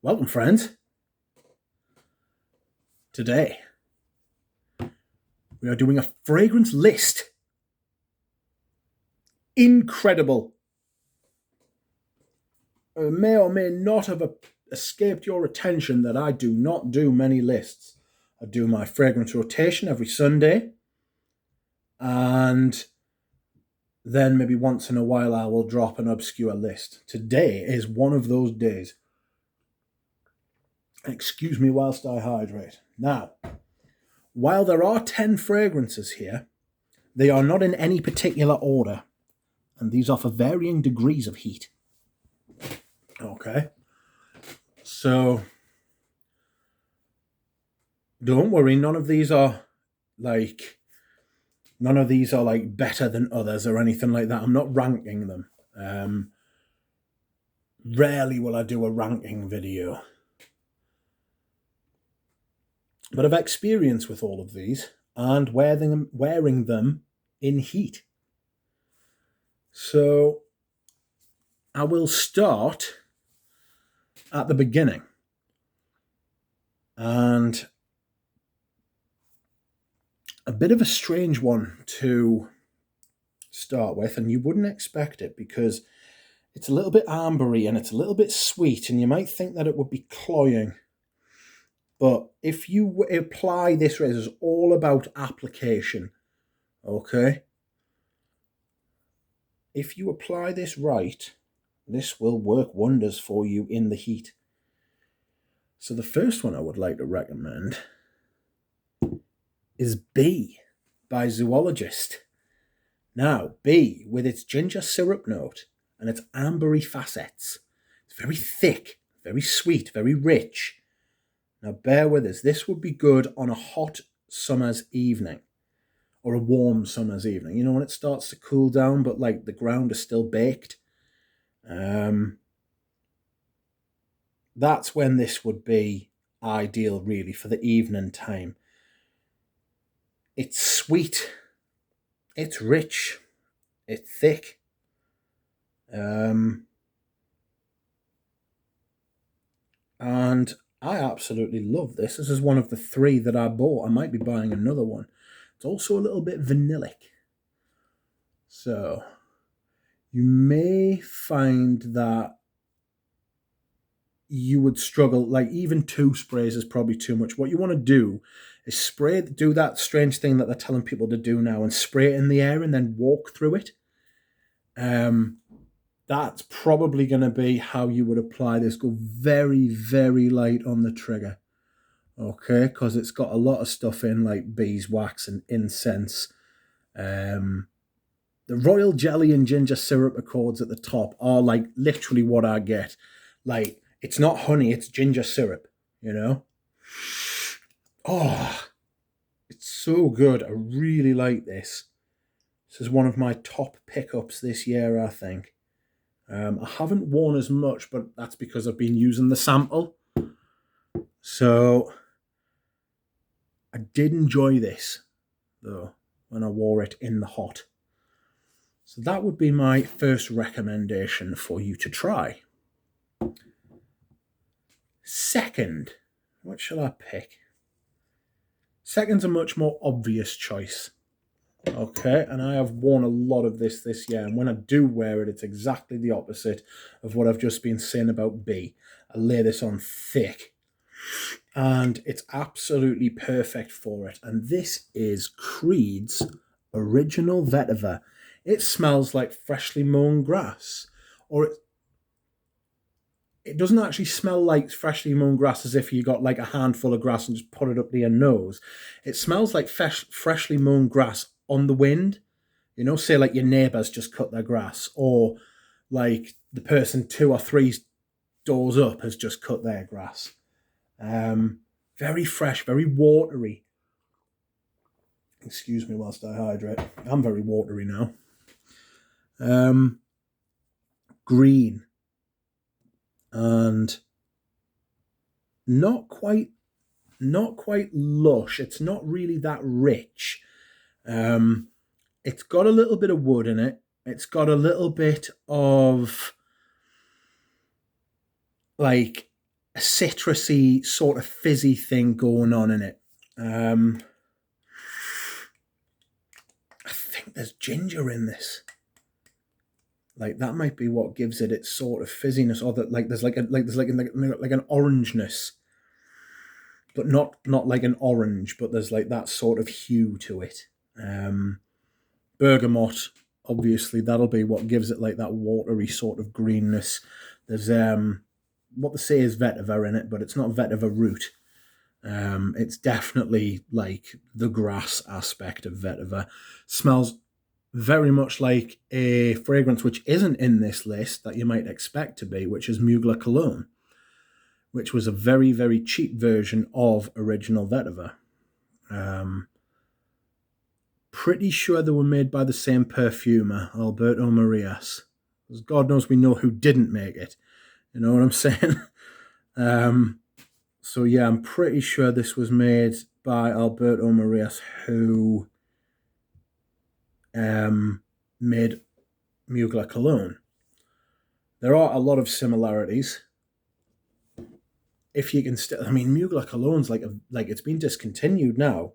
Welcome, friends. Today, we are doing a fragrance list. Incredible. It may or may not have escaped your attention that I do not do many lists. I do my fragrance rotation every Sunday, and then maybe once in a while I will drop an obscure list. Today is one of those days. Excuse me whilst I hydrate. Now, while there are 10 fragrances here, they are not in any particular order, and these are for varying degrees of heat. Okay, so don't worry, none of these are like better than others or anything like that. I'm not ranking them. Rarely will I do a ranking video, but I've experience with all of these and wearing them in heat. So I will start at the beginning. And a bit of a strange one to start with, and you wouldn't expect it because it's a little bit ambery and it's a little bit sweet, and you might think that it would be cloying. But if you apply this, it's all about application, okay? If you apply this right, this will work wonders for you in the heat. So the first one I would like to recommend is Bee by Zoologist. Now, Bee, with its ginger syrup note and its ambery facets, it's very thick, very sweet, very rich. Now, bear with us. This would be good on a hot summer's evening or a warm summer's evening. You know, when it starts to cool down, but like the ground is still baked. That's when this would be ideal, really, for the evening time. It's sweet, it's rich, it's thick. And I absolutely love this. This is one of the 3 that I bought. I might be buying another one. It's also a little bit vanillic. So you may find that you would struggle, like even 2 sprays is probably too much. What you want to do is do that strange thing that they're telling people to do now and spray it in the air and then walk through it. That's probably going to be how you would apply this. Go very, very light on the trigger. Okay, because it's got a lot of stuff in like beeswax and incense. The royal jelly and ginger syrup accords at the top are like literally what I get. Like, it's not honey, it's ginger syrup, you know? Oh, it's so good. I really like this. This is one of my top pickups this year, I think. I haven't worn as much, but that's because I've been using the sample. So I did enjoy this, though, when I wore it in the hot. So that would be my first recommendation for you to try. Second, what shall I pick? Second's a much more obvious choice. Okay, and I have worn a lot of this year, and when I do wear it, it's exactly the opposite of what I've just been saying about Bee. I lay this on thick, and it's absolutely perfect for it. And this is Creed's Original Vetiver. It smells like freshly mown grass, or it doesn't actually smell like freshly mown grass as if you got like a handful of grass and just put it up to your nose. It smells like freshly mown grass on the wind. You know, say like your neighbours just cut their grass, or like the person 2 or 3 doors up has just cut their grass. Very fresh, very watery. Excuse me whilst I hydrate. I'm very watery now. Green. And not quite lush. It's not really that rich. It's got a little bit of wood in it. It's got a little bit of like a citrusy sort of fizzy thing going on in it. I think there's ginger in this. Like that might be what gives it its sort of fizziness, or that like there's like an orangeness, but not like an orange, but there's like that sort of hue to it. Bergamot, obviously, that'll be what gives it like that watery sort of greenness. There's what they say is vetiver in it, but it's not vetiver root. It's definitely like the grass aspect of vetiver. Smells very much like a fragrance which isn't in this list that you might expect to be, which is Mugler Cologne, which was a very, very cheap version of original vetiver. Pretty sure they were made by the same perfumer, Alberto Marias. Because God knows we know who didn't make it. You know what I'm saying? So yeah, I'm pretty sure this was made by Alberto Marias, who made Mugler Cologne. There are a lot of similarities. If you can still, I mean, Mugler Cologne's like it's been discontinued now,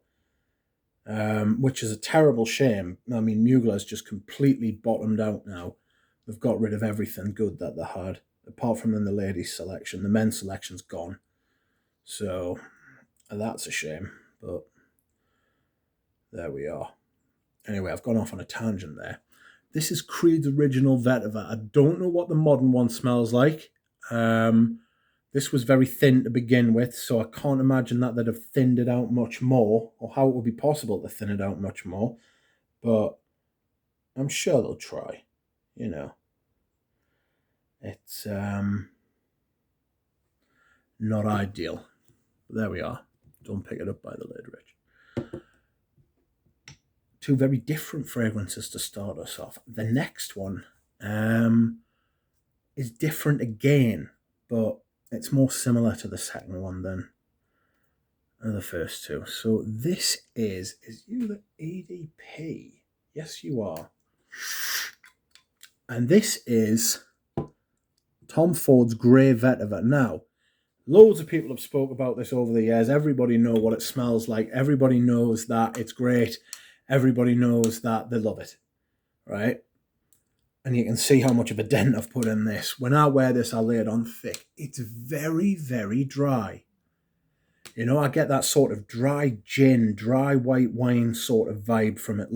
which is a terrible shame. I mean, Mugler's just completely bottomed out now. They've got rid of everything good that they had, apart from in the ladies' selection. The men's selection's gone. So that's a shame, but there we are. Anyway, I've gone off on a tangent there. This is Creed's original vetiver. I don't know what the modern one smells like. This was very thin to begin with, so I can't imagine that they'd have thinned it out much more, or how it would be possible to thin it out much more. But I'm sure they'll try, you know. It's not ideal. But there we are. Don't pick it up by the lid, Rich. Two very different fragrances to start us off. The next one is different again, but it's more similar to the second one than the first two. So this is you the EDP? Yes, you are. And this is Tom Ford's Grey Vetiver. Now, loads of people have spoke about this over the years. Everybody knows what it smells like. Everybody knows that it's great. Everybody knows that they love it, right? And you can see how much of a dent I've put in this. When I wear this, I lay it on thick. It's very, very dry. You know, I get that sort of dry gin, dry white wine sort of vibe from it.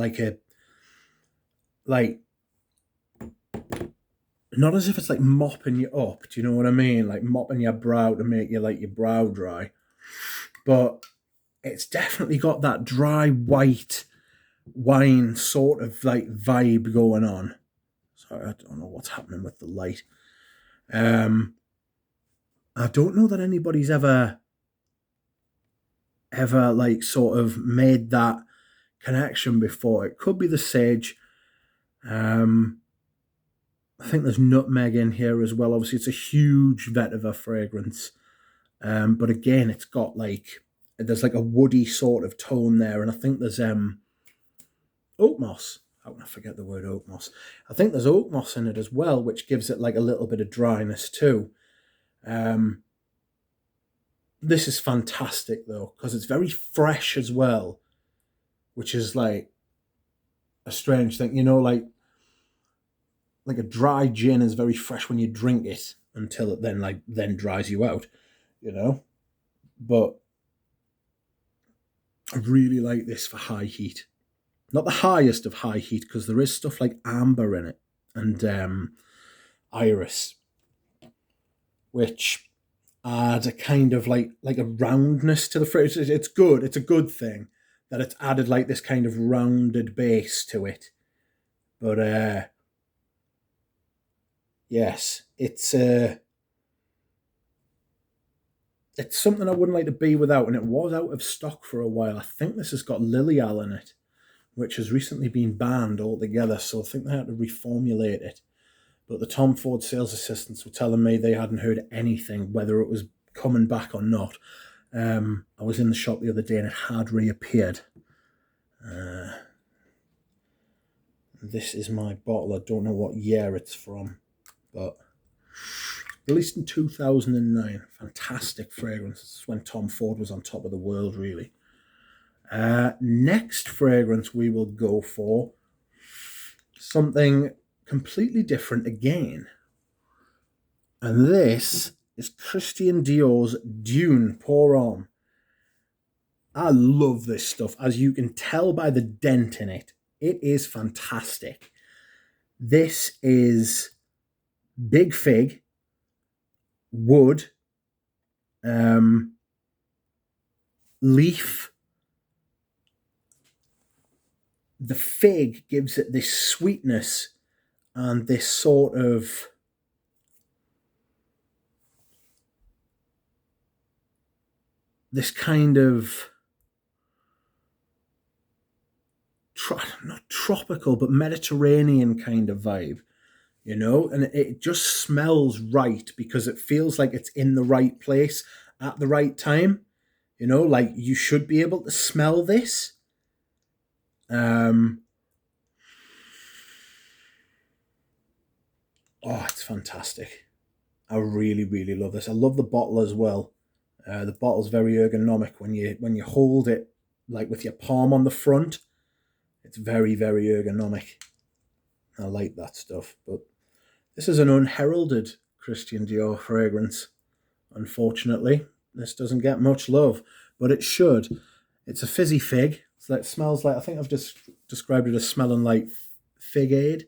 Not as if it's like mopping you up. Do you know what I mean? Like mopping your brow to make your brow dry. But it's definitely got that dry white wine sort of like vibe going on. Sorry, I don't know what's happening with the light. I don't know that anybody's ever like sort of made that connection before. It could be the sage. I think there's nutmeg in here as well. Obviously, it's a huge vetiver fragrance. But again, it's got there's like a woody sort of tone there. And I think there's oak moss. How can I forget the word oak moss? I think there's oak moss in it as well, which gives it like a little bit of dryness too. This is fantastic though, because it's very fresh as well, which is like a strange thing. You know, like a dry gin is very fresh when you drink it until it then dries you out, you know. But I really like this for high heat. Not the highest of high heat, because there is stuff like amber in it and iris, which add a kind of like a roundness to the fragrance. It's good. It's a good thing that it's added like this kind of rounded base to it. But yes, it's something I wouldn't like to be without, and it was out of stock for a while. I think this has got Lilial in it, which has recently been banned altogether, so I think they had to reformulate it. But the Tom Ford sales assistants were telling me they hadn't heard anything, whether it was coming back or not. I was in the shop the other day and it had reappeared. This is my bottle. I don't know what year it's from, but Released in 2009. Fantastic fragrance. This is when Tom Ford was on top of the world, really. Next fragrance we will go for something completely different again. And this is Christian Dior's Dune Pour Homme. I love this stuff. As you can tell by the dent in it, it is fantastic. This is big fig, wood, leaf. The fig gives it this sweetness and this sort of this kind of not tropical but Mediterranean kind of vibe, you know, and it just smells right because it feels like it's in the right place at the right time, you know, like you should be able to smell this. Oh, it's fantastic. I really, really love this. I love the bottle as well. The bottle's very ergonomic when you hold it, like with your palm on the front. It's very, very ergonomic. I like that stuff. But this is an unheralded Christian Dior fragrance. Unfortunately, this doesn't get much love, but it should. It's a fizzy fig. So it smells like, I think I've just described it as smelling like fig aid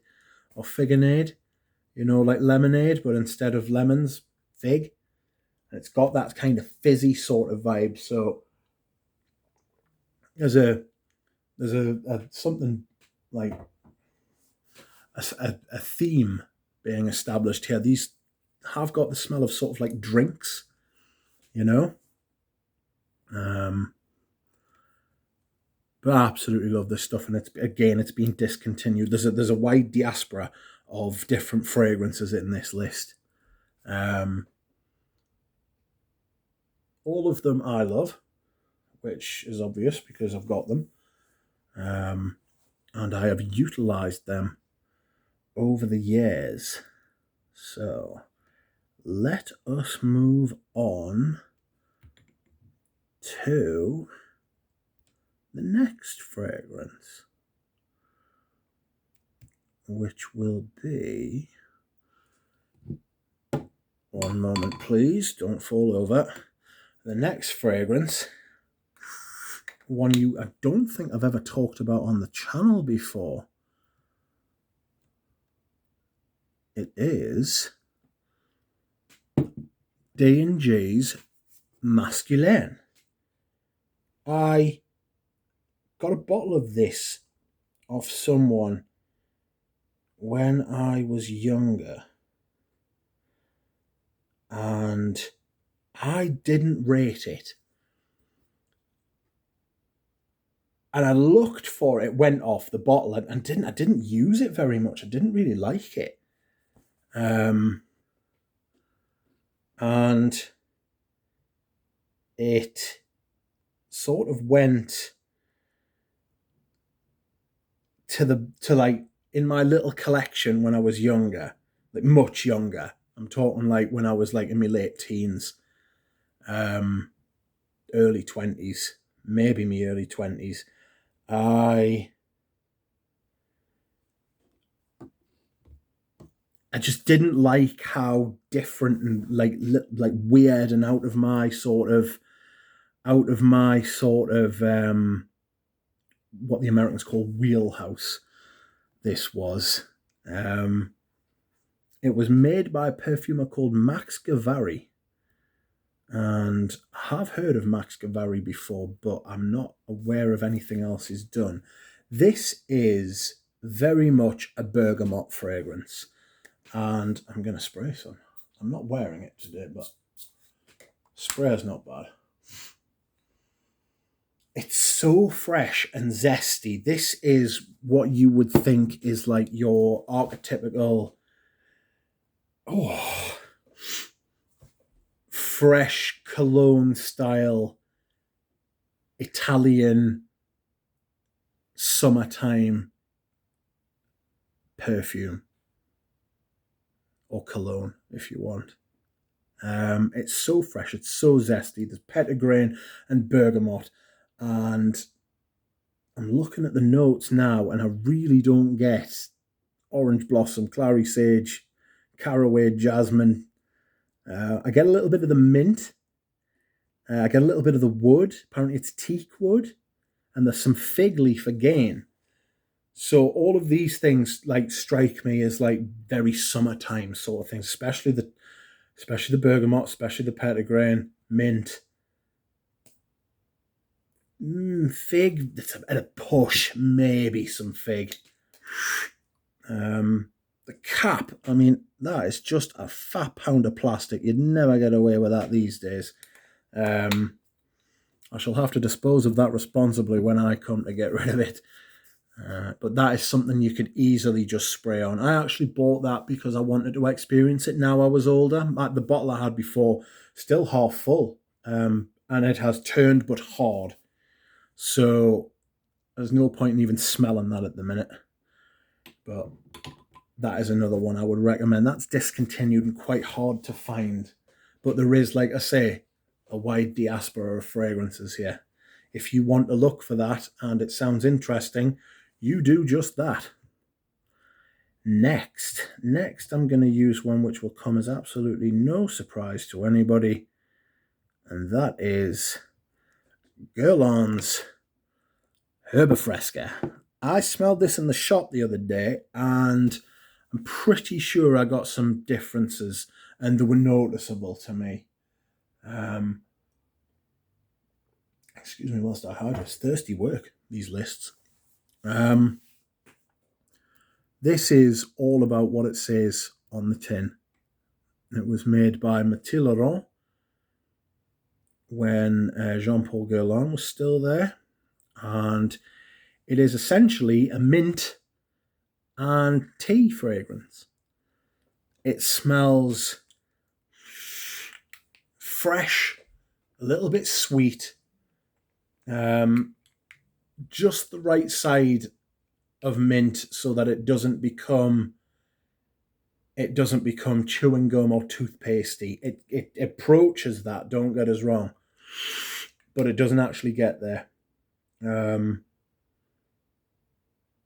or figonade, you know, like lemonade, but instead of lemons, fig. And it's got that kind of fizzy sort of vibe. So there's a something like a theme being established here. These have got the smell of sort of like drinks, you know. But I absolutely love this stuff, and it's been discontinued. There's a wide diaspora of different fragrances in this list. All of them I love, which is obvious because I've got them. And I have utilized them over the years. So let us move on to the next fragrance, which will be, one moment please, don't fall over. The next fragrance, one I don't think I've ever talked about on the channel before. It is D&G's Masculine. I got a bottle of this off someone when I was younger, and I didn't rate it. And I looked for it, went off the bottle, and I didn't use it very much. I didn't really like it. And it sort of went to like in my little collection when I was younger, like much younger. I'm talking like when I was like in my late teens, early 20s, maybe my early 20s. I just didn't like how different and like weird and out of my sort of what the Americans call wheelhouse this was. It was made by a perfumer called Max Gavari. And I have heard of Max Gavari before, but I'm not aware of anything else he's done. This is very much a bergamot fragrance. And I'm going to spray some. I'm not wearing it today, but spray's not bad. It's so fresh and zesty. This is what you would think is like your archetypical fresh cologne style Italian summertime perfume or cologne if you want. It's so fresh, it's so zesty. There's petitgrain and bergamot, and I'm looking at the notes now, and I really don't get orange blossom, clary sage, caraway, jasmine. I get a little bit of the mint. I get a little bit of the wood. Apparently it's teak wood, and there's some fig leaf again. So all of these things like strike me as like very summertime sort of things, especially the bergamot, especially the petitgrain, mint. Fig, it's a push, maybe some fig. The cap, I mean, that is just a fat pound of plastic. You'd never get away with that these days. I shall have to dispose of that responsibly when I come to get rid of it. But that is something you could easily just spray on. I actually bought that because I wanted to experience it now I was older. The bottle I had before, still half full, and it has turned but hard. So there's no point in even smelling that at the minute. But that is another one I would recommend. That's discontinued and quite hard to find. But there is, like I say, a wide diaspora of fragrances here. If you want to look for that and it sounds interesting, you do just that. Next I'm going to use one which will come as absolutely no surprise to anybody, and that is Guerlain's Herba Fresca. I smelled this in the shop the other day, and I'm pretty sure I got some differences, and they were noticeable to me. Excuse me whilst I hide. It's thirsty work, these lists. This is all about what it says on the tin. It was made by Mathilde Laurent when Jean-Paul Guerlain was still there, and it is essentially a mint and tea fragrance. It smells fresh, a little bit sweet, just the right side of mint so that it doesn't become chewing gum or toothpastey. It approaches that, don't get us wrong, but it doesn't actually get there.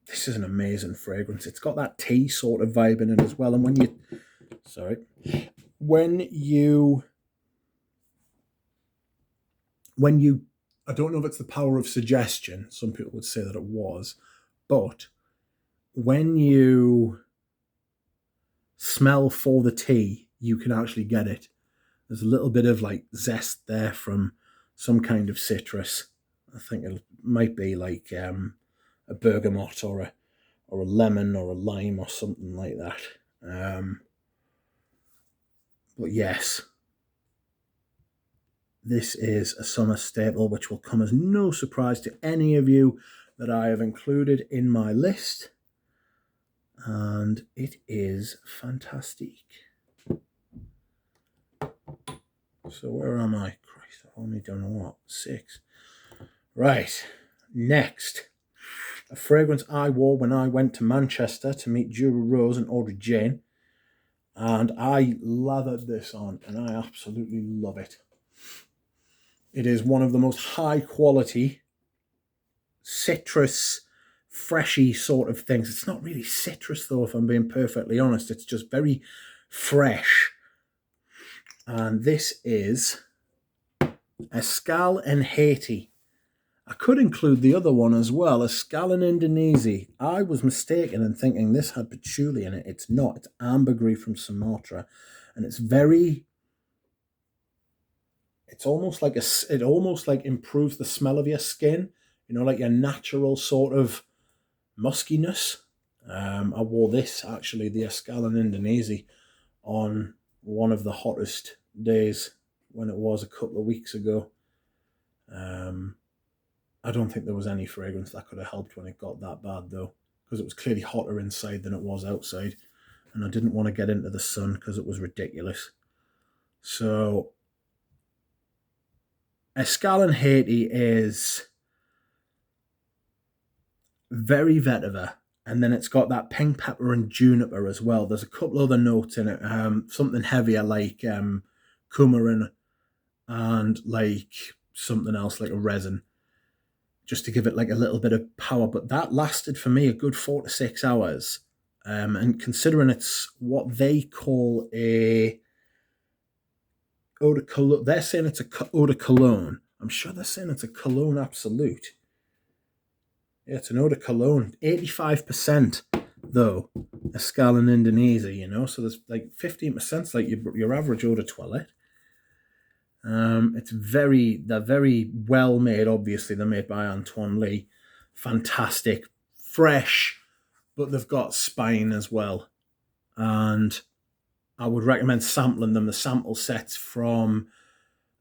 This is an amazing fragrance. It's got that tea sort of vibe in it as well. And when you I don't know if it's the power of suggestion. Some people would say that it was, but when you smell for the tea, you can actually get it. There's a little bit of like zest there from some kind of citrus. I think it might be like a bergamot or a lemon or a lime or something like that. But yes, this is a summer staple which will come as no surprise to any of you that I have included in my list. And it is fantastic. So where am I? Christ, I've only done what? 6. Right. Next. A fragrance I wore when I went to Manchester to meet Jura Rose and Audrey Jane. And I lathered this on, and I absolutely love it. It is one of the most high quality citrus, freshy sort of things. It's not really citrus though, if I'm being perfectly honest. It's just very fresh. And this is Escal en Haiti. I could include the other one as well, Escal en Indonesia. I was mistaken in thinking this had patchouli in it. It's not. It's ambergris from Sumatra. And it's almost like it almost like improves the smell of your skin. You know, like your natural sort of muskiness. I wore this, actually, the Escal en Indonesia, on one of the hottest days when it was a couple of weeks ago. I don't think there was any fragrance that could have helped when it got that bad, though, because it was clearly hotter inside than it was outside, and I didn't want to get into the sun because it was ridiculous. So Escal en Haiti is very vetiver, and then it's got that pink pepper and juniper as well. There's a couple other notes in it, something heavier like coumarin, and like something else, like a resin, just to give it like a little bit of power. But that lasted for me a good 4 to 6 hours. And considering it's what they call a eau de cologne, they're saying it's a eau de cologne. I'm sure they're saying it's a cologne absolute. Yeah, it's an eau de cologne. 85% though, Escal in Indonesia, you know, so there's like 15% like your average eau de toilette. They're very well made. Obviously, they're made by Antoine Lee. Fantastic, fresh, but they've got spine as well. And I would recommend sampling them. The sample sets from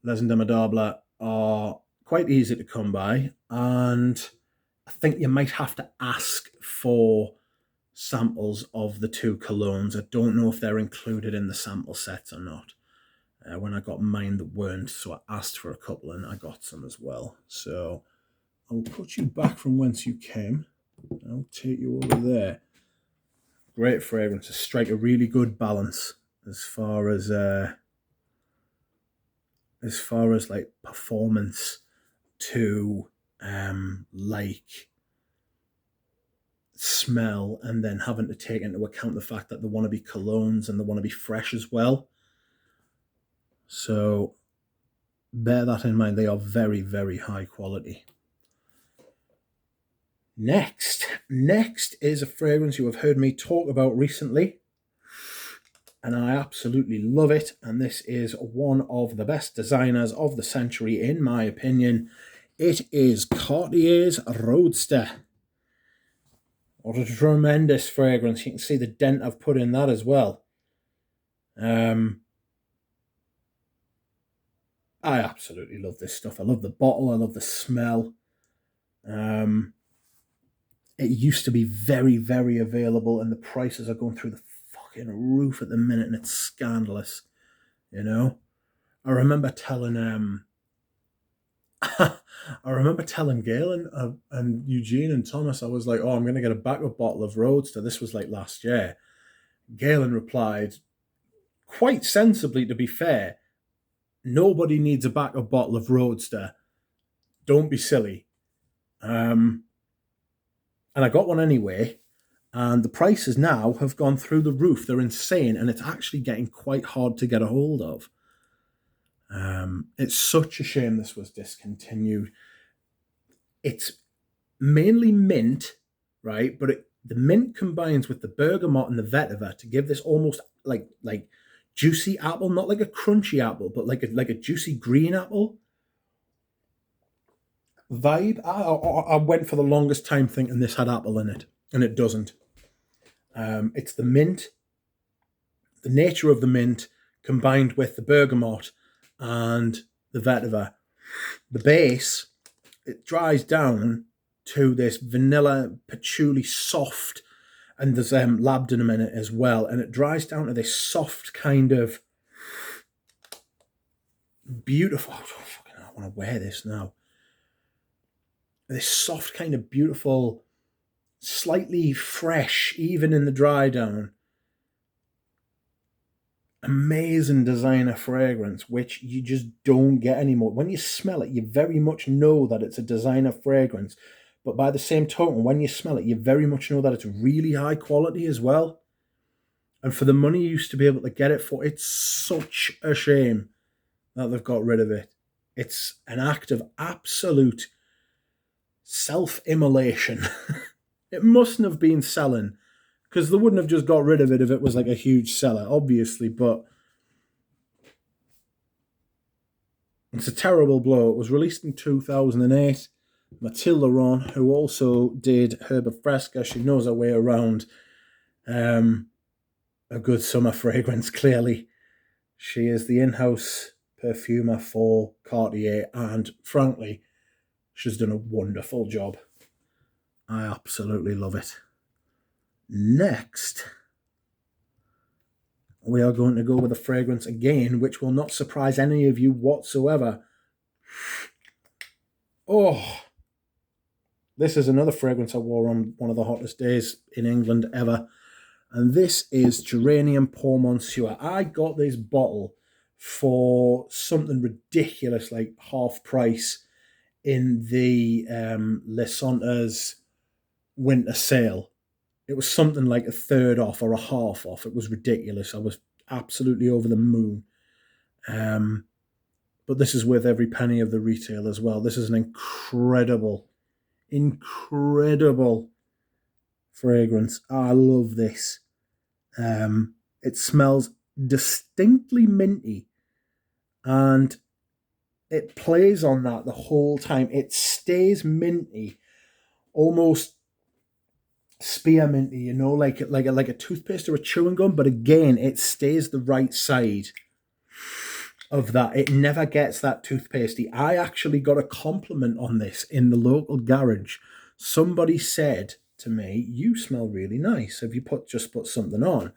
Les Indomptables are quite easy to come by, and I think you might have to ask for samples of the two colognes. I don't know if they're included in the sample sets or not. When I got mine, that weren't, so I asked for a couple and I got some as well. So I'll put you back from whence you came. I'll take you over there. Great fragrance. Strike a really good balance as far as like performance to like smell, and then having to take into account the fact that they want to be colognes and they want to be fresh as well. So bear that in mind. They are very, very high quality. Next is a fragrance you have heard me talk about recently, and I absolutely love it. And this is one of the best designers of the century, in my opinion. It is Cartier's Roadster. What a tremendous fragrance. You can see the dent I've put in that as well. I absolutely love this stuff. I love the bottle. I love the smell. It used to be very, very available, and the prices are going through the fucking roof at the minute, and it's scandalous. You know? I remember telling Guerlain and Eugene and Thomas, I was like, oh, I'm going to get a backup bottle of Roadster. This was like last year. Guerlain replied, quite sensibly, to be fair, nobody needs a backup bottle of Roadster. Don't be silly. And I got one anyway, and the prices now have gone through the roof. They're insane, and it's actually getting quite hard to get a hold of. It's such a shame this was discontinued. It's mainly mint, right? But the mint combines with the bergamot and the vetiver to give this almost like juicy apple, not like a crunchy apple, but like a juicy green apple vibe. I went for the longest time thinking this had apple in it, and it doesn't. It's the mint, the nature of the mint, combined with the bergamot and the vetiver. The base, it dries down to this vanilla patchouli soft, and there's labdanum in it as well, and it dries down to this soft kind of beautiful. I want to wear this now. This soft kind of beautiful, slightly fresh, even in the dry down. Amazing designer fragrance, which you just don't get anymore. When you smell it, you very much know that it's a designer fragrance. But by the same token, when you smell it, you very much know that it's really high quality as well. And for the money you used to be able to get it for, it's such a shame that they've got rid of it. It's an act of absolute self-immolation. It mustn't have been selling, because they wouldn't have just got rid of it if it was like a huge seller, obviously, but it's a terrible blow. It was released in 2008. Mathilde Laurent, who also did Herba Fresca, she knows her way around a good summer fragrance, clearly. She is the in-house perfumer for Cartier, and frankly, she's done a wonderful job. I absolutely love it. Next, we are going to go with a fragrance again, which will not surprise any of you whatsoever. Oh, this is another fragrance I wore on one of the hottest days in England ever. And this is Geranium Pour Monsieur. I got this bottle for something ridiculous like half price in the Les Santas winter sale. It was something like a third off or a half off. It was ridiculous. I was absolutely over the moon. But this is worth every penny of the retail as well. This is an incredible fragrance. I love this. It smells distinctly minty, and it plays on that the whole time. It stays minty, almost spearminty, like a toothpaste or a chewing gum. But again, it stays the right side of that. It never gets that toothpastey. I actually got a compliment on this in the local garage. Somebody said to me, "You smell really nice. Have you just put something on?"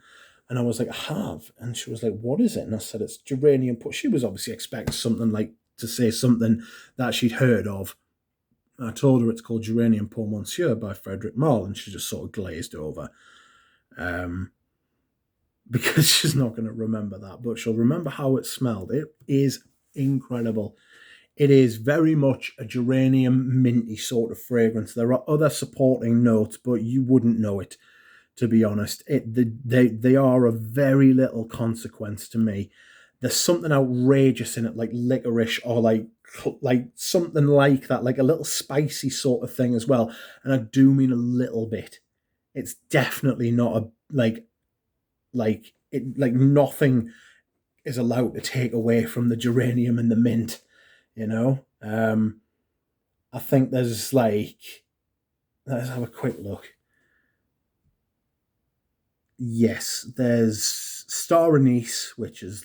And I was like, "I have." And she was like, "What is it?" And I said, "It's Geranium." She was obviously expecting something like to say something that she'd heard of. I told her it's called Geranium Pour Monsieur by Frederick Malle, and she just sort of glazed over. Because she's not going to remember that, but she'll remember how it smelled. It is incredible. It is very much a geranium minty sort of fragrance. There are other supporting notes, but you wouldn't know it, to be honest. They are of very little consequence to me. There's something outrageous in it, like licorice or like something like that, like a little spicy sort of thing as well. And I do mean a little bit. It's definitely not a like nothing is allowed to take away from the geranium and the mint, I think let's have a quick look. Yes, there's star anise, which is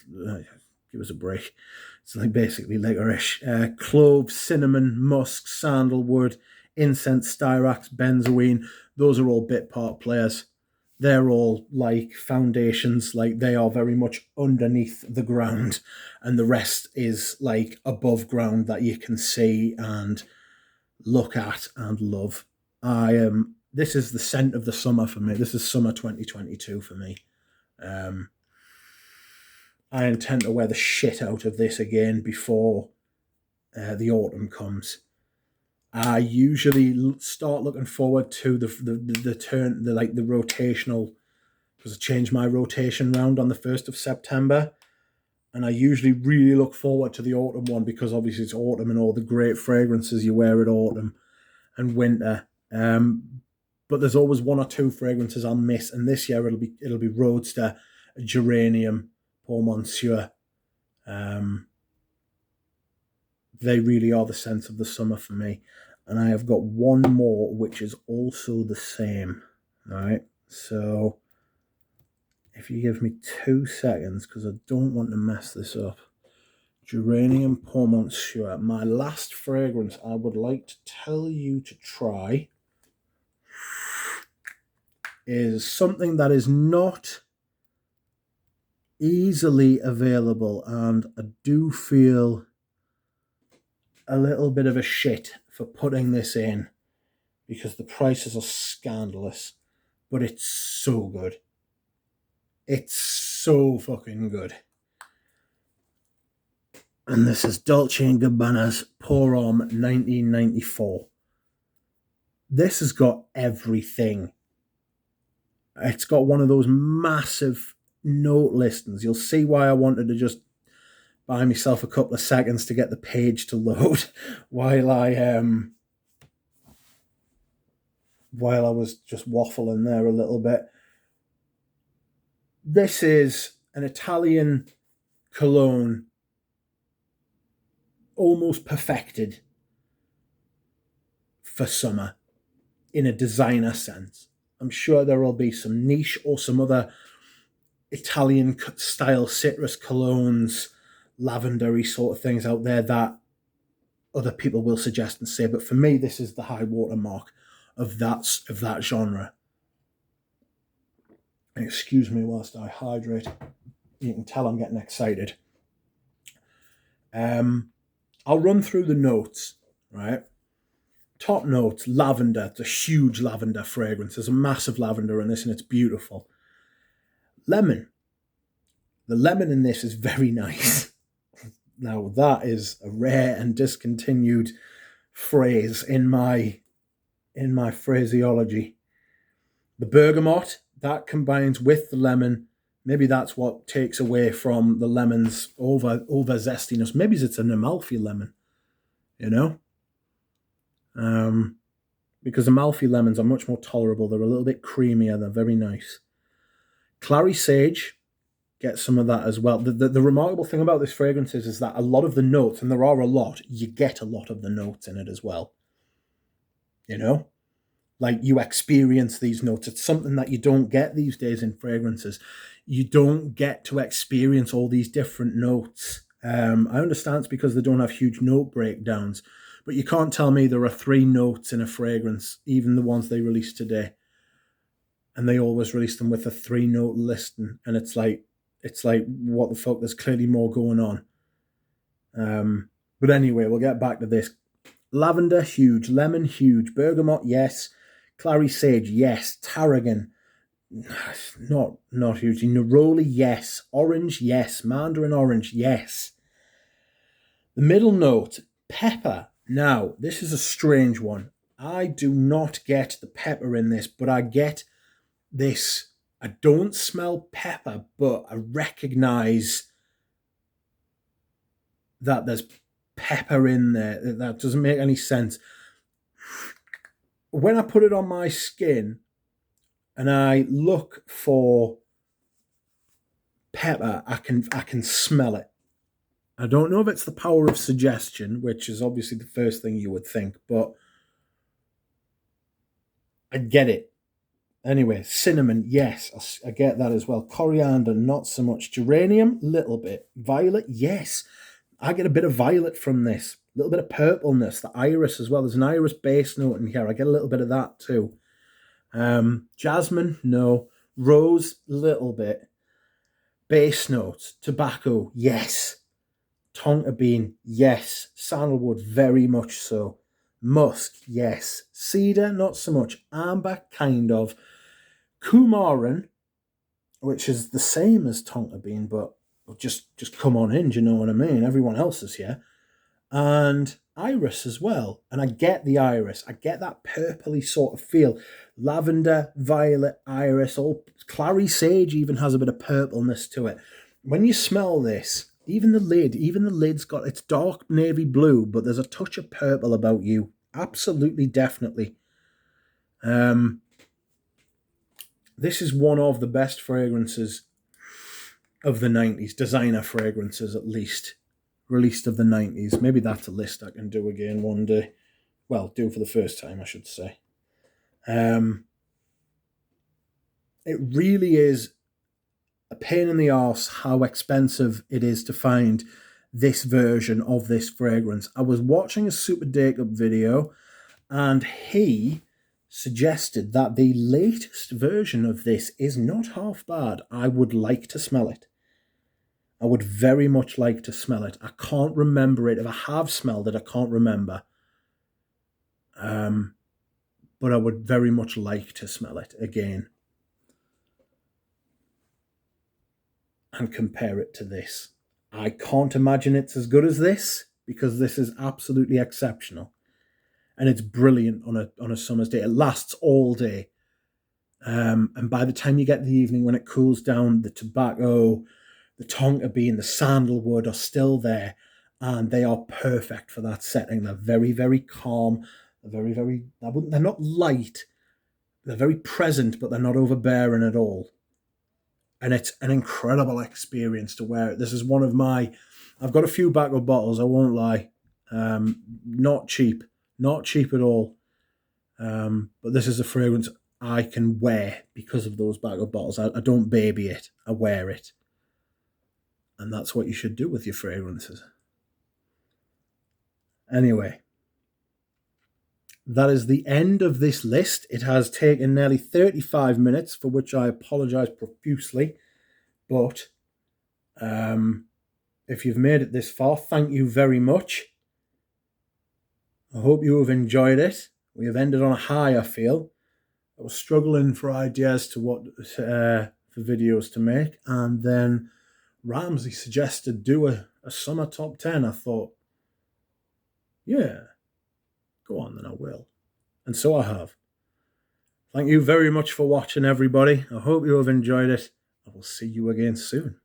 give us a break. It's like basically licorice, clove, cinnamon, musk, sandalwood, incense, styrax, benzoin. Those are all bit part players. They're all like foundations, like they are very much underneath the ground, and the rest is like above ground that you can see and look at and love. This is the scent of the summer for me. This is summer 2022 for me. I intend to wear the shit out of this again before the autumn comes. I usually start looking forward to the rotational, because I change my rotation round on the 1st of September. And I usually really look forward to the autumn one because obviously it's autumn and all the great fragrances you wear at autumn and winter. But there's always one or two fragrances I'll miss. And this year it'll be Roadster, Geranium, Pour Monsieur. They really are the scent of the summer for me. And I have got one more, which is also the same. All right. So if you give me 2 seconds, because I don't want to mess this up. Geranium Pour Monsieur. My last fragrance I would like to tell you to try is something that is not easily available, and I do feel a little bit of a shit for putting this in because the prices are scandalous, but it's so good. It's so fucking good. And this is Dolce & Gabbana's Pour Homme 1994. This has got everything. It's got one of those massive note listings. You'll see why I wanted to just buy myself a couple of seconds to get the page to load while I was just waffling there a little bit. This is an Italian cologne, almost perfected for summer in a designer sense. I'm sure there will be some niche or some other Italian style citrus colognes, lavendery sort of things out there that other people will suggest and say, but for me, this is the high water mark of that genre. Excuse me whilst I hydrate. You can tell I'm getting excited. I'll run through the notes, right? Top notes, lavender. It's a huge lavender fragrance. There's a massive lavender in this, and it's beautiful. Lemon. The lemon in this is very nice. Now, that is a rare and discontinued phrase in my phraseology. The bergamot, that combines with the lemon. Maybe that's what takes away from the lemon's over zestiness. Maybe it's an Amalfi lemon, you know? Because Amalfi lemons are much more tolerable. They're a little bit creamier. They're very nice. Clary sage, get some of that as well. The remarkable thing about this fragrance is that a lot of the notes, and there are a lot, you get a lot of the notes in it as well. You know? Like, you experience these notes. It's something that you don't get these days in fragrances. You don't get to experience all these different notes. I understand it's because they don't have huge note breakdowns, but you can't tell me there are 3 notes in a fragrance, even the ones they release today. And they always release them with a 3-note listing. And it's like, what the fuck? There's clearly more going on. But anyway, we'll get back to this. Lavender, huge. Lemon, huge. Bergamot, yes. Clary sage, yes. Tarragon, not hugely. Neroli, yes. Orange, yes. Mandarin orange, yes. The middle note, pepper. Now, this is a strange one. I do not get the pepper in this, but I get this. I don't smell pepper, but I recognize that there's pepper in there. That doesn't make any sense. When I put it on my skin and I look for pepper, I can smell it. I don't know if it's the power of suggestion, which is obviously the first thing you would think, but I get it. Anyway, cinnamon, yes, I get that as well. Coriander, not so much. Geranium, little bit. Violet, yes. I get a bit of violet from this. A little bit of purpleness. The iris as well. There's an iris base note in here. I get a little bit of that too. Jasmine, no. Rose, little bit. Base notes. Tobacco, yes. Tonka bean, yes. Sandalwood, very much so. Musk, yes. Cedar, not so much. Amber, kind of. Coumarin, which is the same as tonka bean, but just come on in, do you know what I mean? Everyone else is here. And iris as well. And I get the iris. I get that purpley sort of feel. Lavender, violet, iris, all clary sage even has a bit of purpleness to it. When you smell this, even the lid's got, it's dark navy blue, but there's a touch of purple about you. Absolutely, definitely. This is one of the best fragrances of the 90s, designer fragrances at least, released of the 90s. Maybe that's a list I can do again one day. Well, do for the first time, I should say. It really is a pain in the arse how expensive it is to find this version of this fragrance. I was watching a Super Jacob video, and he suggested that the latest version of this is not half bad. I would like to smell it. I would very much like to smell it. I can't remember it. If I have smelled it, I can't remember. But I would very much like to smell it again and compare it to this. I can't imagine it's as good as this, because this is absolutely exceptional. And it's brilliant on a summer's day. It lasts all day. And by the time you get to the evening, when it cools down, the tobacco, the tonka bean, the sandalwood are still there. And they are perfect for that setting. They're very, very calm. They're very, very, they're not light. They're very present, but they're not overbearing at all. And it's an incredible experience to wear it. This is one of my, I've got a few backup bottles, I won't lie. Not cheap at all. But this is a fragrance I can wear because of those backup bottles. I don't baby it, I wear it. And that's what you should do with your fragrances. Anyway, that is the end of this list. It has taken nearly 35 minutes, for which I apologize profusely. But if you've made it this far, thank you very much. I hope you have enjoyed it. We have ended on a high, I feel. I was struggling for ideas to what for videos to make, and then Ramsey suggested do a a summer top 10, I thought, yeah, go on then, I will. And so I have. Thank you very much for watching, everybody. I hope you have enjoyed it. I will see you again soon.